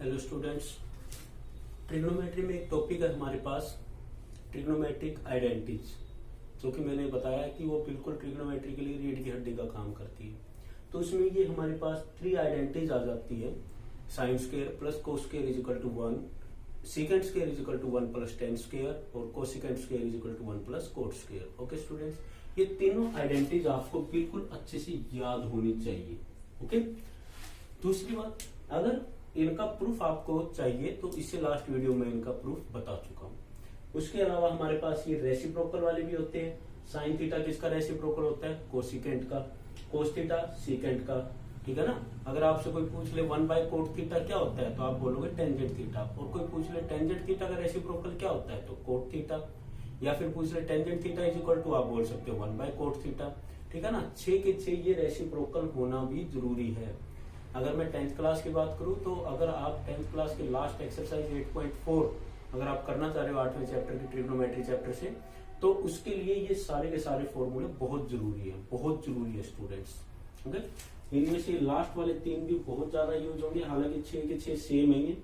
Hello students, trigonometry में एक topic है हमारे पास ट्रिग्नोमेट्रिक आइडेंटिटीज, जो कि मैंने बताया कि वो बिल्कुल ट्रिग्नोमेट्री के लिए रीढ़ की हड्डी का काम करती है। तो उसमें ये हमारे पास 3 आइडेंटिटीज आ जाती है। Sine square plus cos square is equal to 1, secant square is equal to 1 plus tan square और cosecant square is equal to 1 plus cot square. Okay students, ये तीनों आइडेंटिटीज आपको बिल्कुल अच्छे से याद होनी चाहिए। ओके, दूसरी बात, अगर इनका प्रूफ आपको चाहिए तो इससे लास्ट वीडियो में इनका प्रूफ बता चुका हूं। उसके अलावा हमारे पास ये रेसिप्रोकल वाले भी होते हैं। साइन थीटा किसका रेसिप्रोकल होता है? कोसिकेंट का। कोस थीटा सीकेंट का, ठीक है ना। अगर आपसे कोई पूछ ले 1/कोट थीटा क्या होता है तो आप बोलोगे टेंजेंट थीटा, और कोई पूछ ले टेंजेंट थीटा का रेसिप्रोकल क्या होता है तो कोट थीटा, या फिर पूछ ले tangent theta is equal to आप बोल सकते हो 1/कोट थीटा, ठीक है ना। 6 के 6 ये रेसिप्रोकल होना भी जरूरी है। अगर मैं 10th क्लास की बात करूं तो अगर आप 10th क्लास के लास्ट एक्सरसाइज 8.4 अगर आप करना चाह रहे हो 8वें चैप्टर की ट्रिग्नोमेट्री चैप्टर से, तो उसके लिए ये सारे के सारे फॉर्मूले बहुत जरूरी है, बहुत जरूरी है स्टूडेंट्स। ओके, इनमें से लास्ट वाले 3 भी बहुत ज्यादा यूज होंगे, हालांकि 6 के 6 सेम है,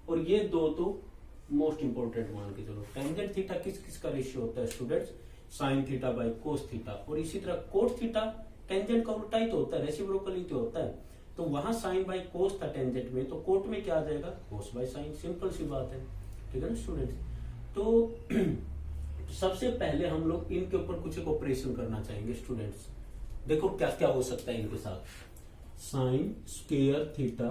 और ये 2 तो मोस्ट इंपोर्टेंट मान के चलो। टेंजेंट थीटा किस किस का रेशियो होता है students? Sine theta by cos theta. और इसी तरह कोट थीटा टेंजेंट का उल्टा ही तो होता है, रेसिप्रोकल ही तो होता है। तो वहां साइन बाई कोस था टेंजेंट में, तो कोट में क्या आ जाएगा? कोस बाई साइन। सिंपल सी बात है, ठीक है ना स्टूडेंट्स। तो सबसे पहले हम लोग इनके ऊपर कुछ एक ऑपरेशन करना चाहेंगे स्टूडेंट्स। देखो क्या क्या हो सकता है इनके साथ। Sine square theta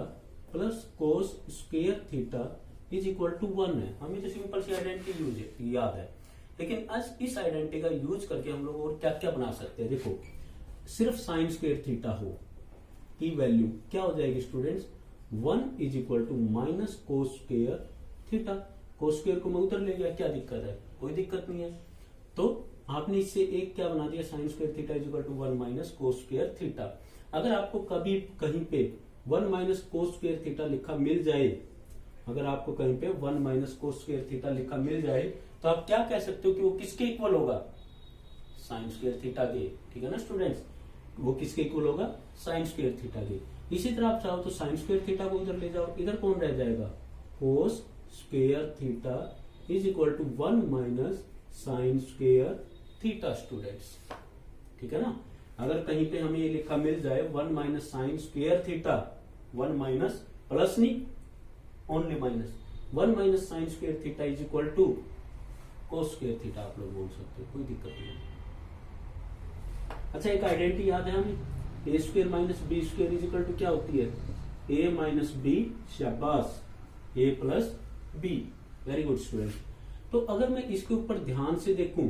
plus cos square theta is equal to 1 है। हमें तो सिंपल सी आइडेंटिटी याद है, लेकिन आज इस आइडेंटिटी का यूज करके हम लोग और क्या क्या बना सकते हैं। देखो, सिर्फ साइन स्क्वायर थीटा हो की वैल्यू क्या हो जाएगी students? 1 is equal to minus cos square theta. Cos square को मैं उधर ले गया, क्या दिक्कत है? कोई दिक्कत नहीं है। तो आपने इससे एक क्या बना दिया? Sine square theta is equal to 1 minus cos square theta. अगर आपको कभी कहीं पे 1 माइनस कोस स्क्वायर थीटा लिखा मिल जाए, अगर आपको कहीं पे 1 माइनस कोस स्क्वायर थीटा लिखा मिल जाए, तो आप क्या कह सकते हो कि वो किसके इक्वल होगा? साइन स्क्वायर थीटा के, ठीक है ना स्टूडेंट्स। वो किसके इक्वल होगा? साइन स्क्वायर थीटा के। इसी तरह आप चाहो तो साइन स्क्वायर थीटा को उधर ले जाओ, इधर कौन रह जाएगा? Cos square theta is equal to 1 minus sine square theta students, ठीक है ना। अगर कहीं पे हमें ये लिखा मिल जाए 1 minus sine square theta, 1 minus, plus नहीं, only minus, 1 minus sine square theta is equal to cos square theta आप लोग बोल सकते हो, कोई दिक्कत नहीं। अच्छा, एक आइडेंटिटी याद है हमें, A square minus B square is equal to क्या होती है? ए माइनस बी, शाबाश, A plus B. Very good student. तो अगर मैं इसके ऊपर ध्यान से देखूं,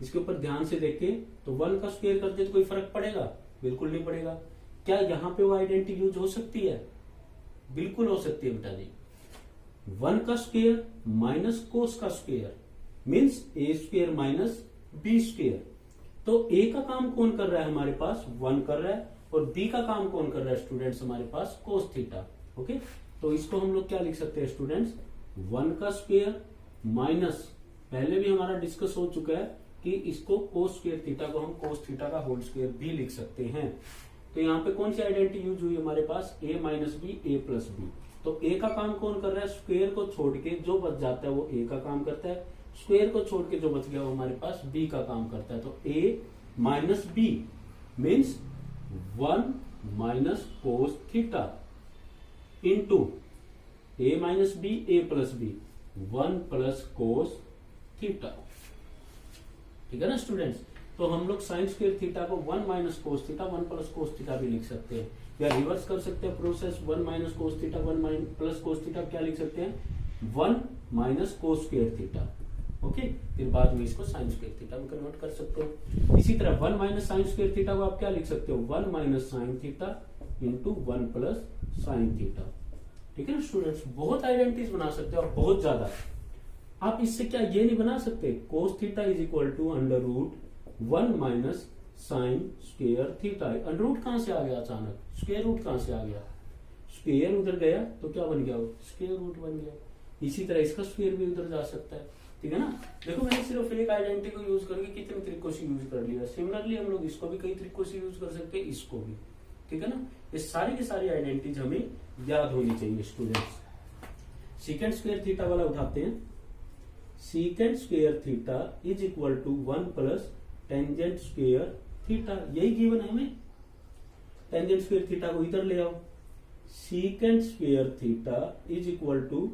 इसके ऊपर ध्यान से देखें तो 1 का स्क्वायर करते तो कोई फर्क पड़ेगा? बिल्कुल नहीं पड़ेगा। क्या यहाँ पे वो आइडेंटिटी यूज हो सकती है? बिल्कुल हो सकती है बेटा जी। 1 का स्क्वायर माइनस कोस का स्क्वायर मीन्स ए स्क्वायर माइनस बी स्क्वायर। तो ए का काम कौन कर रहा है हमारे पास? 1 कर रहा है, और बी का काम कौन कर रहा है स्टूडेंट्स? हमारे पास कोस थीटा। ओके, तो इसको हम लोग क्या लिख सकते हैं स्टूडेंट्स? 1 का स्क्वायर माइनस, पहले भी हमारा डिस्कस हो चुका है कि इसको कोस स्क्वायर थीटा को हम कोस थीटा का होल स्क्वायर भी लिख सकते हैं। तो यहाँ पे कौन सी आइडेंटिटी यूज हुई हमारे पास? ए minus B, A plus B. तो ए का काम कौन कर रहा है? स्क्वायर को छोड़ के जो बच जाता है वो ए का काम करता है, स्क्वायर को छोड़ के जो बच गया वो हमारे पास बी का काम करता है। तो A minus B means 1 minus cos theta into A minus B, A plus B, 1 plus cos theta, ठीक है ना स्टूडेंट्स। तो हम लोग साइन स्क्वायर थीटा को 1 minus cos theta, 1 plus cos theta भी लिख सकते हैं, या रिवर्स कर सकते हैं process. 1 minus cos theta, 1 plus cos theta क्या लिख सकते हैं? 1 minus cos square theta. Okay, फिर बाद में इसको साइन स्क्वायर थीटा में कन्वर्ट कर सकते हो। इसी तरह 1 माइनस साइन स्क्वायर थीटा को आप क्या लिख सकते हो? 1 minus sine theta into 1 plus sine theta, ठीक है ना स्टूडेंट्स। बहुत आइडेंटिटीज बना सकते हो, और बहुत ज्यादा। आप इससे क्या ये नहीं बना सकते? Cos theta is equal to under root 1 minus sine square theta. Under root कहां से आ गया अचानक? स्क्वायर रूट कहां से आ गया? स्क्वायर उधर गया तो क्या बन गया? वो स्क्वायर रूट बन गया। इसी तरह इसका स्क्वायर भी उधर जा सकता है, ठीक है ना। देखो, मैंने सिर्फ एक आइडेंटिटी को यूज करके कितने तरीकों से यूज कर लिया। सिमिलरली हम लोग इसको भी कई तरीकों से यूज कर सकते हैं, इसको भी, ठीक है ना। ये सारी की सारी आइडेंटिटीज हमें याद होनी चाहिए स्टूडेंट्स। सीकेंट स्क्वायर थीटा वाला उठाते हैं। Secant square theta is equal to 1 plus tangent square theta, यही गिवन है हमें। टेंजेंट स्क्वायर थीटा को इधर ले आओ, secant square theta is equal to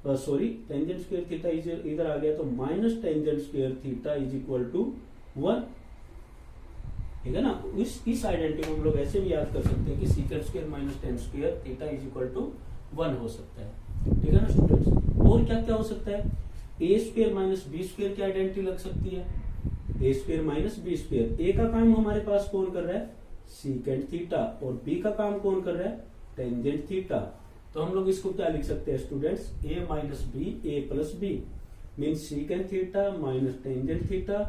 sorry tangent square theta इधर आ गया तो minus tangent square theta is equal to 1, ठीक है ना। इस आइडेंटिटी को हम लोग ऐसे भी याद कर सकते हैं कि secant square minus tan square theta is equal to 1 हो सकता है, ठीक है ना स्टूडेंट्स। और क्या क्या हो सकता है, ए स्क्वायर माइनस बी स्क्वायर की आइडेंटिटी लग सकती है, ए स्क्वायर माइनस बी स्क्वायर। ए का काम हमारे पास कौन कर रहा है, सीकेंट थीटा, और बी का काम कौन कर रहा है, टेंजेंट थीटा। तो हम लोग इसको क्या लिख सकते हैं students, A minus B A plus B mean secant theta minus tangent theta,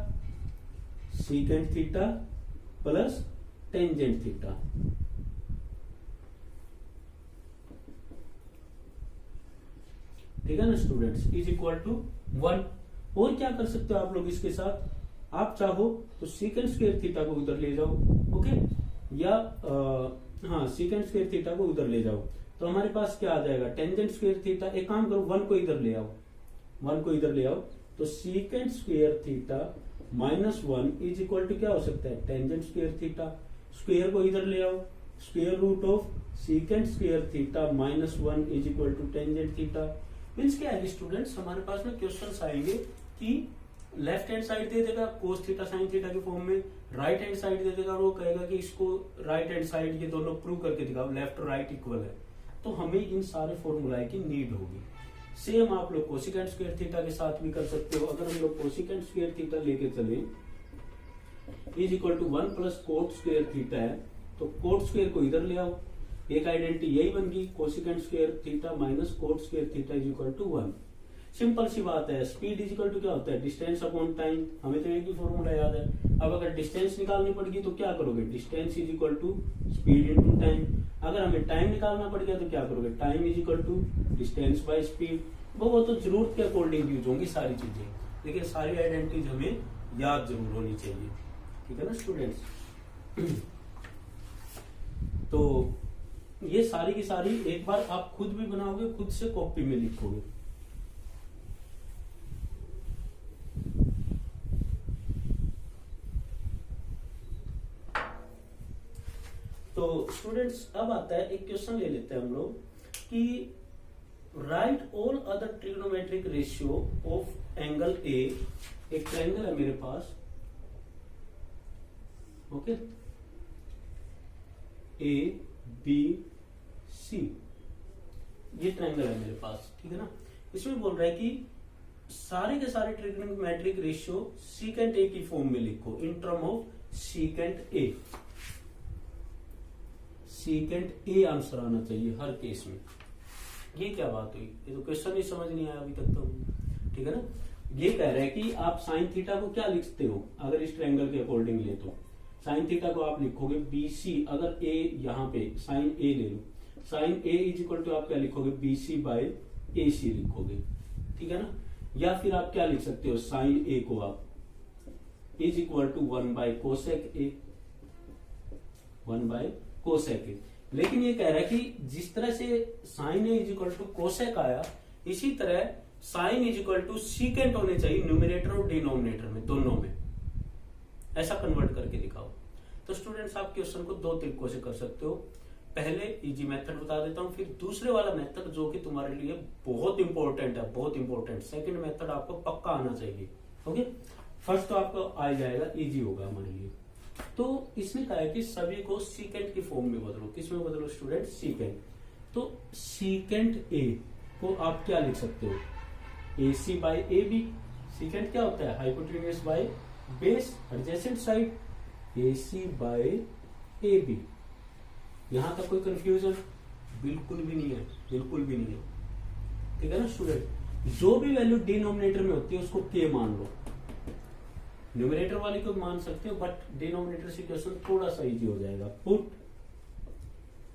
secant theta plus tangent theta. ठीक है ना स्टूडेंट्स, इज इक्वल टू 1। और क्या कर सकते हो आप लोग इसके साथ, आप चाहो तो सीकेंट स्क्वायर थीटा को उधर ले जाओ, ओके, या हाँ सीकेंट स्क्वायर थीटा को उधर ले जाओ तो हमारे पास क्या आ जाएगा, टेंजेंट स्क्वायर थीटा। एक काम करो 1 को इधर ले आओ, 1 को इधर ले आओ तो secant square theta minus 1 is equal to क्या हो सकता है, टेंजेंट स्क्वायर थीटा। स्क्वायर को इधर ले आओ, square root of secant square theta minus 1 is equal to tangent theta. Means क्या है स्टूडेंट्स, हमारे पास में क्वेश्चंस आएंगे कि लेफ्ट हैंड साइड दे देगा कोस थीटा साइन थीटा के फॉर्म में, राइट हैंड साइड दे देगा, वो कहेगा कि इसको राइट हैंड साइड ये दोनों प्रूव करके दिखाओ लेफ्ट और राइट इक्वल है। तो हमें इन सारे फॉर्मूलाए की नीड होगी। सेम आप लोग कोसिकेंट स्क्वायर थीटा के साथ भी कर सकते हो। अगर हम लोग कोसिकेंट स्क्वायर थीटा लेके चले is equal to 1 plus cot square theta है तो कोट स्क्वायर को इधर ले आओ, एक आइडेंटिटी यही बन गई, cosecant square theta minus cot square theta is equal to 1। Simple सी बात है, स्पीड इज इक्वल टू क्या होता है, डिस्टेंस अपॉन टाइम, हमें तो एक ही फॉर्मूला याद है। अब अगर डिस्टेंस निकालनी पड़ेगी तो क्या करोगे, distance is equal to speed into time. अगर हमें टाइम निकालना पड़ गया तो क्या करोगे, time is equal to distance by speed. वो तो जरूरत के अकॉर्डिंग यूज होंगी सारी चीजें, लेकिन सारी आइडेंटिटीज हमें याद जरूर होनी चाहिए, ठीक है ना स्टूडेंट्स। तो ये सारी की सारी एक बार आप खुद भी बनाओगे, खुद से कॉपी में लिखोगे। तो स्टूडेंट्स अब आता है एक क्वेश्चन ले लेते हैं हम लोग कि right all other trigonometric ratio of angle A. एक ट्रायंगल है मेरे पास, ओके, ए बी सी, ये ट्रायंगल है मेरे पास, ठीक है ना। इसमें बोल रहा है कि सारे के सारे ट्रिग्नोमेट्रिक रेशियो सीकेंट ए की फॉर्म में लिखो in term of secant A. Secant A answer आना चाहिए हर केस में। ये क्या बात हुई, ये तो क्वेश्चन ही समझ नहीं आया अभी तक तो, ठीक है ना। ये कह रहा है कि आप साइन थीटा को क्या लिखते हो, अगर इस ट्रायंगल के अकॉर्डिंग ले तो साइन थीटा को आप लिखोगे BC। अगर ए यहाँ पे साइन ए ले लो, sine A is equal to आप क्या लिखोगे, BC बाय AC लिखोगे, ठीक है ना। या फिर आप क्या लिख सकते हो, साइन ए को आप is equal to 1 by cosec A, 1 by cosec A. लेकिन ये कह रहा है कि जिस तरह से sine A is equal to cosec आया, इसी तरह sine is equal to secant होने चाहिए न्यूमरेटर और डिनोमिनेटर में, दोनों में। ऐसा कन्वर्ट करके दिखाओ। तो स्टूडेंट्स आप क्वेश्चन को 2 तरीकों से कर सकते हो। पहले इजी मेथड बता देता हूं, फिर दूसरे वाला मेथड जो कि तुम्हारे लिए बहुत इंपॉर्टेंट है, बहुत इंपॉर्टेंट। सेकंड मेथड आपको पक्का आना चाहिए, ओके। फर्स्ट तो आपको आ जाएगा, इजी होगा हमारे लिए। तो इसने कहा है कि सभी को सीकेंट की फॉर्म में बदलो। किसमें बदलो स्टूडेंट, सीकेंट। तो सीकेंट ए को आप क्या लिख सकते हो, AC बाय AB। सीकेंट क्या होता है, hypotenuse by base, adjacent side, AC by AB। यहां तक कोई कंफ्यूजन बिल्कुल भी नहीं है, बिल्कुल भी नहीं है, ठीक है ना स्टूडेंट। जो भी वैल्यू डिनोमिनेटर में होती है उसको K मान लो, न्यूमरेटर वाली को मान सकते हो, बट डिनोमिनेटर से क्वेश्चन थोड़ा सा इजी हो जाएगा। Put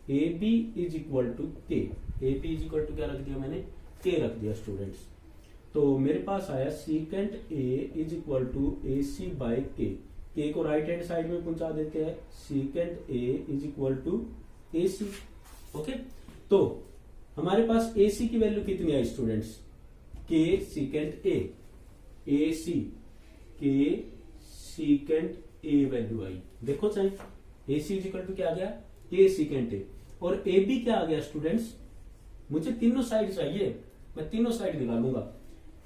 AB is equal to K। AB is equal to क्या रख दिया मैंने, K रख दिया स्टूडेंट्स। तो मेरे पास आया secant A is equal to AC by K। K को राइट हैंड साइड में पहुंचा देते हैं, secant A is equal to AC, okay. तो हमारे पास AC की वैल्यू कितनी आई students, K secant A, AC K secant A value आई। देखो चाहे AC इजिकल टू क्या आ गया, K सीकेंट A, और AB क्या आ गया स्टूडेंट्स, मुझे तीनों साइड चाहिए, मैं तीनों साइड निकालूंगा।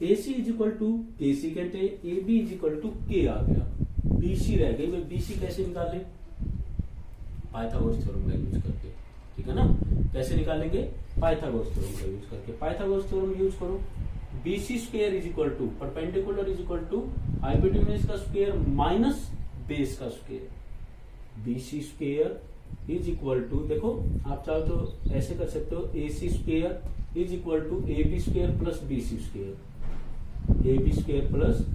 AC is equal to K secant A, AB is equal to K आ गया, BC रह गई। मैं BC कैसे निकालें, पाइथागोरस थ्योरम का यूज करके, ठीक है ना। कैसे निकालेंगे, पाइथागोरस थ्योरम का यूज करके। पाइथागोरस थ्योरम यूज करो, BC square is equal to perpendicular is equal to hypotenuse का स्क्वायर माइनस बेस का square. BC square is equal to, देखो आप चाहो तो ऐसे कर सकते हो, AC square is equal to AB square plus BC square, AB square plus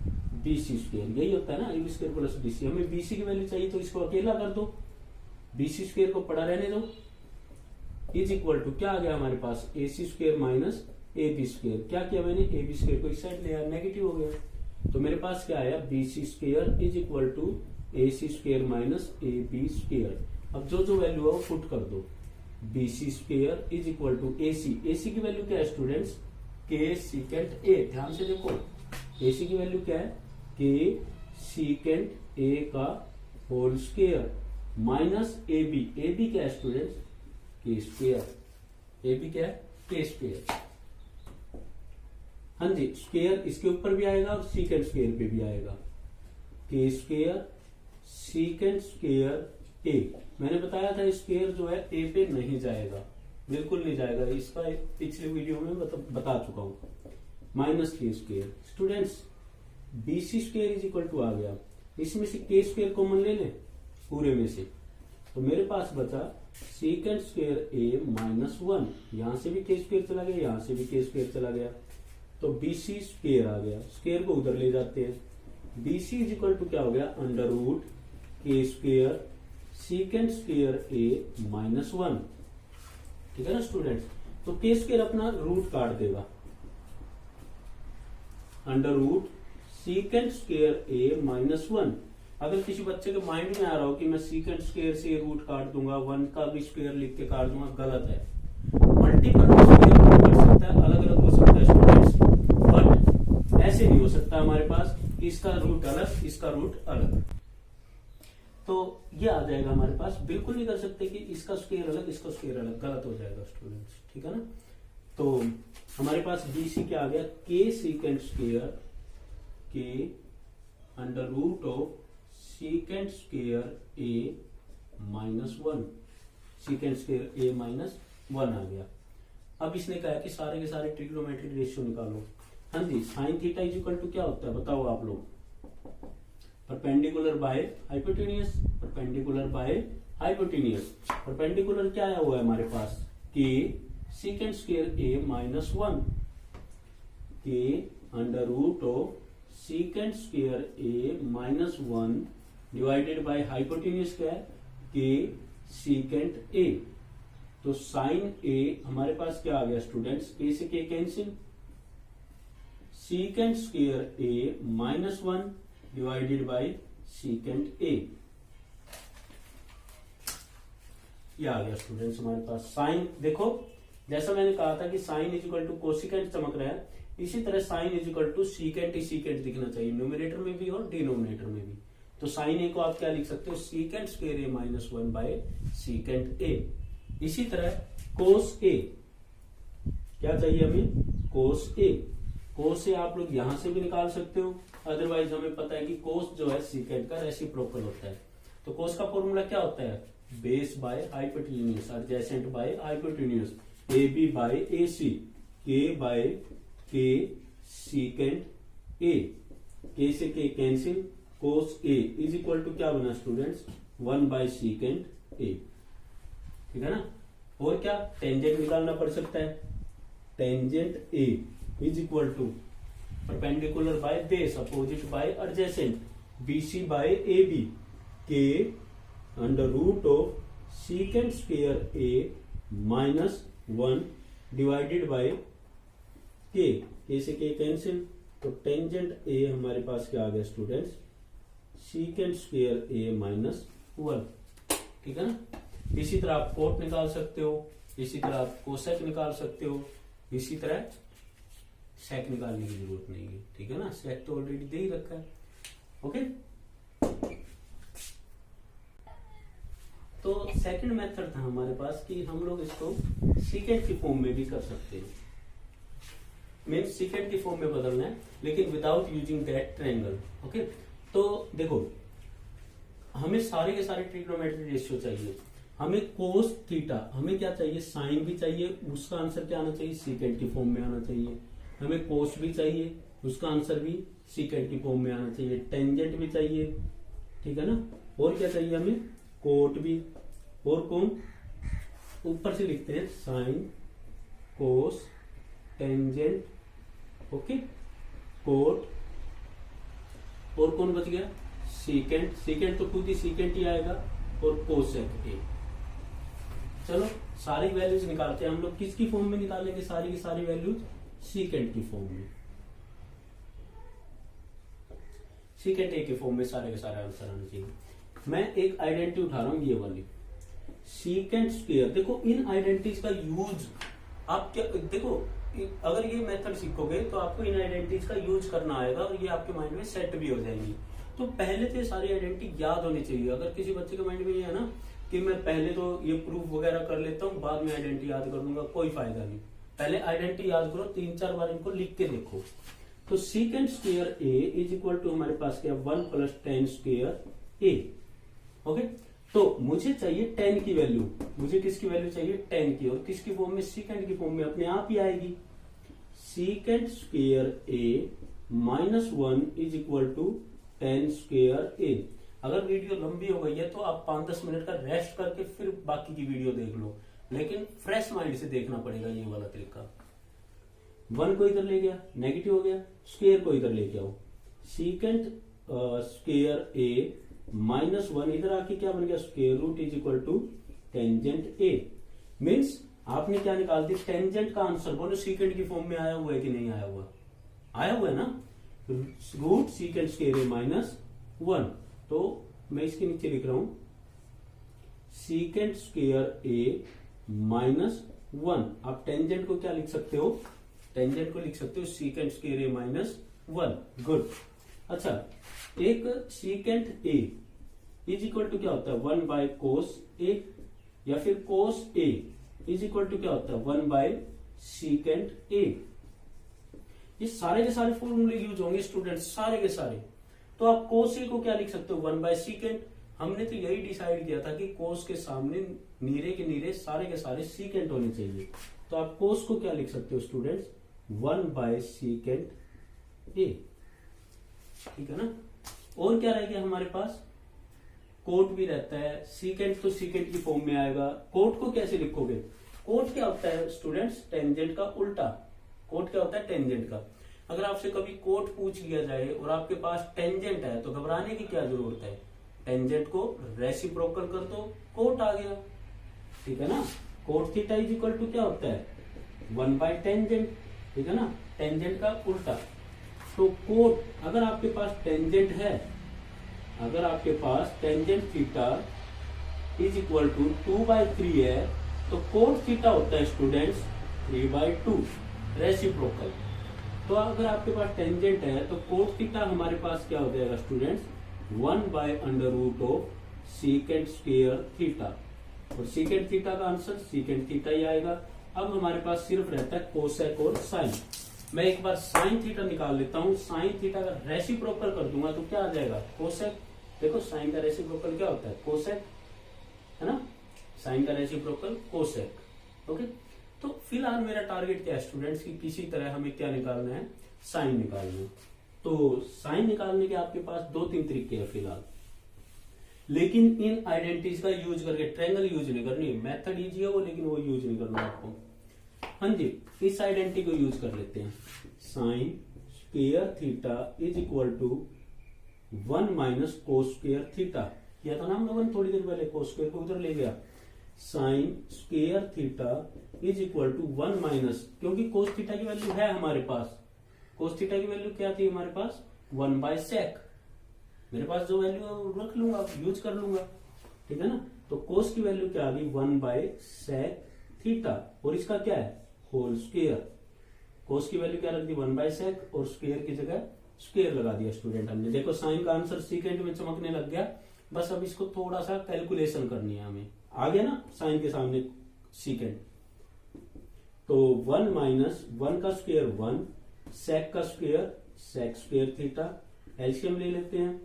BC square, यही होता है ना, AB स्क्वायर प्लस BC। हमें BC की वैल्यू चाहिए तो इसको अकेला कर दो, BC स्क्वायर को पड़ा रहने दो, इज इक्वल टू क्या आ गया हमारे पास, AC square minus AB square. क्या किया मैंने, AB स्क्वायर को इस साइड ले आया, नेगेटिव हो गया, तो मेरे पास क्या आया, BC square is equal to AC square minus AB square. अब जो जो वैल्यू है वो पुट कर दो, BC square is equal to AC की वैल्यू क्या है स्टूडेंट्स, K सीकेंट A। ध्यान से देखो, AC की वैल्यू क्या है, K सीकेंट A का होल स्क्वायर माइनस AB क्या है स्टूडेंट्स, K स्क्वायर, AB क्या है, K स्क्वायर। हाँ जी, स्क्वायर इसके ऊपर भी आएगा और सीकेंट स्क्वायर पे भी आएगा, K square secant square A। मैंने बताया था स्क्वायर जो है A पे नहीं जाएगा, बिल्कुल नहीं जाएगा, इसका पिछले वीडियो में बता चुका हूं, minus K square. Students BC square is equal to आ गया, इसमें से K स्क्वायर कॉमन ले लें पूरे में से, तो मेरे पास बचा सीकेंट स्क्वायर A माइनस 1, यहां से भी K स्क्वायर चला गया, यहां से भी K स्क्वायर चला गया, तो BC स्क्वायर आ गया, स्क्वायर को उधर ले जाते हैं, BC इज इक्वल टू क्या हो गया, under root K square secant square A minus 1, ठीक है ना स्टूडेंट्स। तो K स्क्वायर अपना रूट काट देगा, under root secant square A minus 1। अगर किसी बच्चे के माइंड में आ रहा हो कि मैं सीकेंट स्क्वायर से रूट काट दूंगा, 1 का भी स्क्वायर लिख के काट दूंगा, गलत है। मल्टीपल स्क्वायर हो सकता है, अलग अलग हो सकता है स्टूडेंट्स, बट ऐसे नहीं हो सकता हमारे पास, इसका रूट अलग इसका रूट अलग, तो ये आ जाएगा हमारे पास। बिल्कुल नहीं कर सकते कि इसका स्क्वायर अलग इसका स्क्वायर अलग, गलत हो जाएगा स्टूडेंट्स, ठीक है ना। तो हमारे पास BC क्या आ गया, K secant square K under root of secant square A minus 1, secant square A minus 1 आ गया। अब इसने कहा कि सारे के सारे ट्रिग्नोमेट्रिक रेशियो निकालो। हाँ जी, sine theta is equal to क्या होता है बताओ आप लोग, perpendicular by hypotenuse, perpendicular by hypotenuse. Perpendicular क्या आया हुआ है हमारे पास, K secant square A minus 1, K under root of secant square A minus 1 divided by hypotenuse क्या है, K सीकेंट A। तो साइन A हमारे पास क्या आ गया स्टूडेंट्स, A से K cancel, secant square A minus 1 divided by secant A, ये आ गया स्टूडेंट्स हमारे पास साइन। देखो जैसा मैंने कहा था कि sine is equal to cosecant चमक रहा है, इसी तरह sine is equal to secant ही सीकेंट दिखना चाहिए, न्यूमरेटर में भी और डिनोमिनेटर में भी। तो साइन ए को आप क्या लिख सकते हो, secant square A minus 1 by secant A। इसी तरह कोस A, क्या चाहिए हमें, कोस A। कोस A आप लोग यहां से भी निकाल सकते हो, अदरवाइज हमें पता है कि कोस जो है सीकेंट का रेसिप्रोकल होता है। तो कोस का फॉर्मूला क्या होता है, base by hypotenuse, adjacent by hypotenuse, AB by AC, K by K secant A, K से K cancel, cos A is equal to क्या बना स्टूडेंट्स, 1 बाय सीकेंट A, ठीक है ना। और क्या, टेंजेंट निकालना पड़ सकता है, tangent A is equal to perpendicular by base, opposite by adjacent, BC by AB, K under root of secant square A minus 1 divided by K से K कैंसिल, तो टेंजेंट A हमारे पास क्या आ गया students, secant square A minus 1, ठीक है ना। इसी तरह आप कोट निकाल सकते हो, इसी तरह आप कोसेक निकाल सकते हो, इसी तरह सेक निकालने की जरूरत नहीं है, ठीक है ना, सेक तो ऑलरेडी दे ही रखा है। ओके, तो सेकंड मेथड था हमारे पास कि हम लोग इसको सीकेंट की फॉर्म में भी कर सकते हैं, मीन्स सीकेंट की फॉर्म में बदलना है लेकिन without using that triangle. Okay, तो देखो हमें सारे के सारे ट्रिग्नोमेट्रिक रेशियो चाहिए, हमें कोस थीटा, हमें क्या चाहिए, साइन भी चाहिए, उसका आंसर क्या आना चाहिए, सीकेंट की फॉर्म में आना चाहिए, हमें कोस भी चाहिए, उसका आंसर भी सीकेंट की फॉर्म में आना चाहिए, टेंजेंट भी चाहिए, ठीक है ना, और क्या चाहिए हमें, कोट भी, और कौन, ऊपर से लिखते हैं साइन, कोस, टेंजेंट, ओके, कोट, और कौन बच गया, सीकेंट, सीकेंट तो खुद ही सीकेंट ही आएगा, और कोसेक ए। चलो सारी वैल्यूज निकालते हैं हम लोग, किसकी फॉर्म में निकालेंगे, सारी की सारी वैल्यूज सीकेंट की फॉर्म में, सीकेंट ए की फॉर्म में सारे के सारे आंसर आने चाहिए। मैं एक आइडेंटिटी उठा रहा हूं, ये वाली सीकेंट स्क्वायर। देखो इन आइडेंटिटीज का यूज आप क्या, देखो अगर ये मेथड सीखोगे तो आपको इन आइडेंटिटीज का यूज करना आएगा और ये आपके माइंड में सेट भी हो जाएंगी। तो पहले तो सारी आइडेंटिटी याद होनी चाहिए। अगर किसी बच्चे के माइंड में ये है ना कि मैं पहले तो ये प्रूफ वगैरह कर लेता हूँ, बाद में आइडेंटिटी याद कर लूंगा, कोई फायदा नहीं। पहले आइडेंटिटी याद करो, 3-4 बार इनको लिख के देखो। तो secant square A is equal to हमारे पास क्या, 1 + tan स्क्वायर ए। ओके, तो मुझे चाहिए 10 की वैल्यू, मुझे किसकी वैल्यू चाहिए, 10 की, और किसकी फॉर्म में, सीकेंट की फॉर्म में अपने आप ही आएगी। Secant square A -1 is equal to tan square A. अगर वीडियो लंबी हो गई है तो आप 5-10 मिनट का रेस्ट करके फिर बाकी की वीडियो देख लो, लेकिन फ्रेश माइंड से देखना पड़ेगा ये वाला तरीका। 1 को इधर ले गया, नेगेटिव हो गया, स्क्वायर को इधर लेके आओ, सीकेंट स्क्वायर ए -1 इधर आके क्या बन गया, square root is equal to tangent A. Means आपने क्या निकाल दी, टेंजेंट का आंसर। बोलो सीकेंट की फॉर्म में आया हुआ है कि नहीं आया हुआ, आया हुआ है ना, रूट सीकेंट स्क्वायर ए -1। तो मैं इसके नीचे लिख रहा हूं सीकेंट स्क्वायर ए -1। आप टेंजेंट को क्या लिख सकते हो, टेंजेंट को लिख सकते हो सीकेंट स्क्वायर ए -1। गुड। अच्छा, एक secant A is equal to क्या होता है, 1 / कोस ए, या फिर cos A is equal to क्या होता है, 1 / सीकेंट ए। ये सारे के सारे फॉर्मूले यूज होंगे स्टूडेंट, सारे के सारे। तो आप कोस ए को क्या लिख सकते हो, 1 / सीकेंट। हमने तो यही डिसाइड किया था कि कोस के सामने नीरे के नीरे सारे के सारे सीकेंट होने चाहिए। तो आप कोस को क्या लिख सकते हो स्टूडेंट्स, 1 / सीकेंट ए, ठीक है ना। और क्या रह गया हमारे पास, कोट भी रहता है, सीकेंट तो सीकेंट की फॉर्म में आएगा। कोट को कैसे लिखोगे, कोट क्या होता है स्टूडेंट्स, टेंजेंट का उल्टा। कोट क्या होता है, टेंजेंट का। अगर आपसे कभी कोट पूछ लिया जाए और आपके पास टेंजेंट है तो घबराने की क्या जरूरत है, टेंजेंट को रेसिप्रोकल कर दो, कोट आ गया, ठीक है ना। Cot theta is equal to क्या होता है, 1 / टेंजेंट, ठीक है ना, टेंजेंट का उल्टा। तो कोट, अगर आपके पास टेंजेंट है, अगर आपके पास tangent theta is equal to 2/3 है, तो कोट थीटा होता है स्टूडेंट्स 3/2 रेसिप्रोकल। तो अगर आपके पास टेंजेंट है तो कोट थीटा हमारे पास क्या हो जाएगा स्टूडेंट्स, 1/√ऑफ सीकेंट स्क्वायर थीटा, और सीकेंट थीटा का आंसर सीकेंट थीटा ही आएगा। अब हमारे पास सिर्फ रहता है कोसेक और साइन। मैं एक बार साइन थीटा निकाल लेता हूं, साइन थीटा का रेसिप्रोकल कर दूंगा तो क्या आ जाएगा, कोसेक। देखो साइन का रेसिप्रोकल क्या होता है, कोसेक, है ना, साइन का रेसिप्रोकल कोसेक। ओके, तो फिलहाल मेरा टारगेट क्या है स्टूडेंट्स की, किसी तरह हमें क्या निकालना है, साइन निकालना है। तो साइन निकालने के आपके पास 2-3 तरीके हैं फिलहाल, लेकिन इन आइडेंटिटीज का यूज करके, ट्रायंगल यूज नहीं करनी, मेथड इजी है वो, लेकिन वो यूज नहीं करना आपको। हाँ जी, इस आइडेंटिटी को यूज कर लेते हैं, sine square theta is equal to 1 - cos square theta. किया था ना हम लोगों ने थोड़ी देर पहले, कोस स्क्वायर को उधर ले गया, sine square theta is equal to 1 - क्योंकि कोस थीटा की वैल्यू है हमारे पास, कोस थीटा की वैल्यू क्या थी हमारे पास, 1 / सेक। मेरे पास जो वैल्यू है वो रख लूंगा, यूज कर लूंगा, ठीक है ना। तो कोस की वैल्यू क्या आ गई, 1 / सेक थीटा, और इसका क्या है होल स्क्वायर। कोस की वैल्यू क्या रख दी 1/sec और स्क्वायर की जगह स्क्वायर लगा दिया स्टूडेंट हमने। देखो साइन का आंसर सीकेंट में चमकने लग गया। बस अब इसको थोड़ा सा कैलकुलेशन करनी है हमें, आ गया ना साइन के सामने सीकेंट। तो 1 माइनस 1 का स्क्वायर 1, सेक का square sec square theta, LCM ले लेते हैं।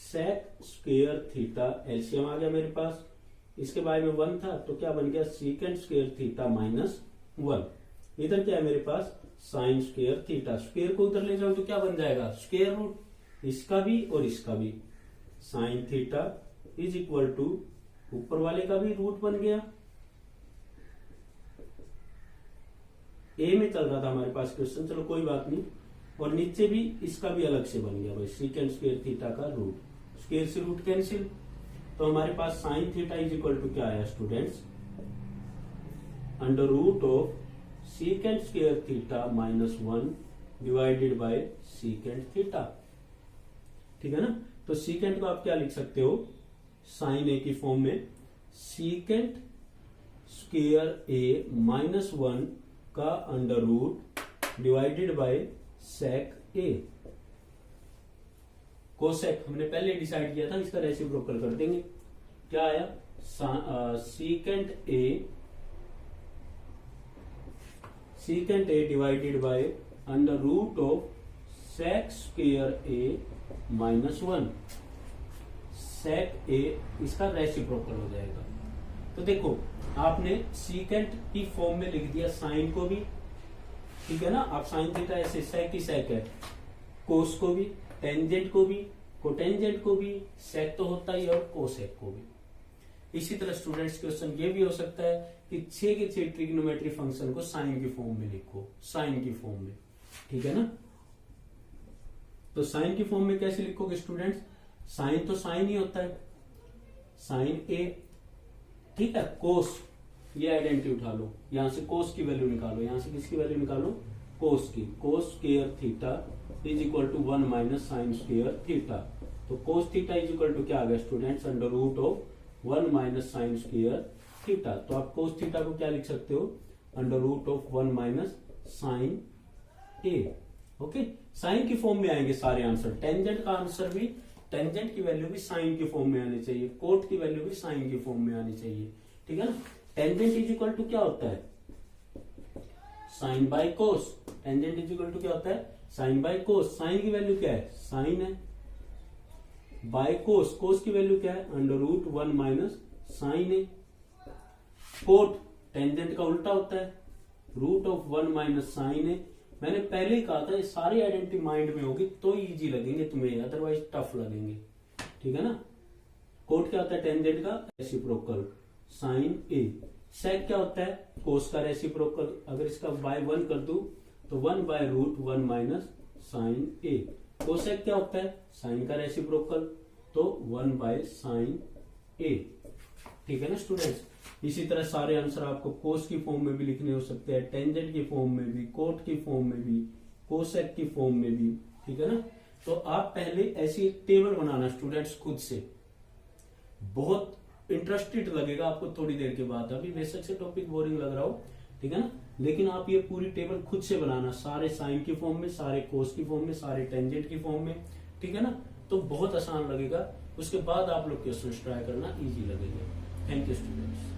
सेक स्क्वायर थीटा एलसीएम आ गया मेरे पास, इसके बारे में 1 था तो क्या बन गया सीकेंट स्क्वायर थीटा माइनस 1। इधर क्या है मेरे पास साइन स्क्वायर थीटा, स्क्वायर को उधर ले जाओ तो क्या बन जाएगा स्क्वायर रूट, इसका भी और इसका भी। Sine theta is equal to ऊपर वाले का भी रूट बन गया, ए में चल रहा था हमारे पास क्वेश्चन, चलो कोई बात नहीं, और नीचे भी इसका भी अलग से बन गया भाई सीकेंट स्क्वायर थीटा का रूट, स्क्वायर से रूट कैंसिल। तो हमारे पास sine theta is equal to क्या आया students under root of secant square theta minus 1 divided by secant theta. ठीक है ना, तो सीकेंट को आप क्या लिख सकते हो साइन ए की फॉर्म में, सीकेंट स्क्वायर ए माइनस 1 का under root divided by sec A. Cosec हमने पहले डिसाइड किया था, इसका रेसिप्रोकल कर देंगे। क्या आया secant A divided by under root of sec square A minus 1, sec A इसका रेसिप्रोकल हो जाएगा। तो देखो आपने सीकेंट की फॉर्म में लिख दिया साइन को भी, ठीक है ना, आप साइन थीटा ऐसे सेक की सेक है, कोस को भी, टेंजेंट को भी, कोटेंजेंट को भी, सेक तो होता ही और कोसेक को भी। इसी तरह स्टूडेंट्स क्वेश्चन ये भी हो सकता है कि 6 के 6 ट्रिग्नोमेट्री फंक्शन को साइन की फॉर्म में लिखो, साइन की फॉर्म में, ठीक है ना। तो साइन की फॉर्म में कैसे लिखोगे स्टूडेंट्स, साइन तो साइन ही होता है, साइन ए, ठीक है, कोस ये आइडेंटिटी उठा लो, यहां से कोस की वैल्यू निकालो, यहां से किसकी वैल्यू निकालो कोस की, cos square theta is equal to 1 minus sine square theta. तो cos theta is equal to क्या आ गया students under root of 1 minus sine square theta. तो आप कोस थीटा को क्या लिख सकते हो under root of 1 minus sine A. Okay, sine की फॉर्म में आएंगे सारे आंसर, टेंजेंट का आंसर भी, टेंजेंट की वैल्यू भी साइन की फॉर्म में आनी चाहिए, कोट की वैल्यू भी साइन की फॉर्म में आनी चाहिए, ठीक है ना। टेंजेंट इज इक्वल टू क्या होता है sine by cos, tangent is equal to क्या होता है साइन बाय कोस, साइन की वैल्यू क्या है साइन है, बाय कोस, कोस की वैल्यू क्या है अंडर रूट 1 माइनस साइन है। कोट टेंजेंट का उल्टा होता है रूट ऑफ 1 माइनस साइन है। मैंने पहले ही कहा था ये सारी आइडेंटिटी माइंड में होगी तो इजी लगेंगे तुम्हें, अदरवाइज टफ लगेंगे, ठीक है ना। कोट क्या होता है टेंजेंट का रेसिप्रोकल साइन ए। सेक क्या होता है कोस का रेसिप्रोकल, अगर इसका बाय 1 कर दूं तो 1 by root 1 minus sine A. Cosec क्या होता है साइन का रेसिप्रोकल, तो 1 बाय साइन ए, ठीक है ना स्टूडेंट्स। इसी तरह सारे आंसर आपको कोस की फॉर्म में भी लिखने हो सकते हैं, टेंजेंट की फॉर्म में भी, कोट की फॉर्म में भी, कोसेक की फॉर्म में भी, ठीक है ना। तो आप पहले ऐसी टेबल बनाना स्टूडेंट्स खुद से, बहुत इंटरेस्टेड लगेगा आपको थोड़ी देर के बाद, अभी बेशक से टॉपिक बोरिंग लग रहा हो, ठीक है ना, लेकिन आप ये पूरी टेबल खुद से बनाना, सारे साइन की फॉर्म में, सारे कोस की फॉर्म में, सारे टेंजेंट की फॉर्म में, ठीक है ना, तो बहुत आसान लगेगा। उसके बाद आप लोग क्वेश्चन ट्राई करना इजी लगेगा। Thank you students.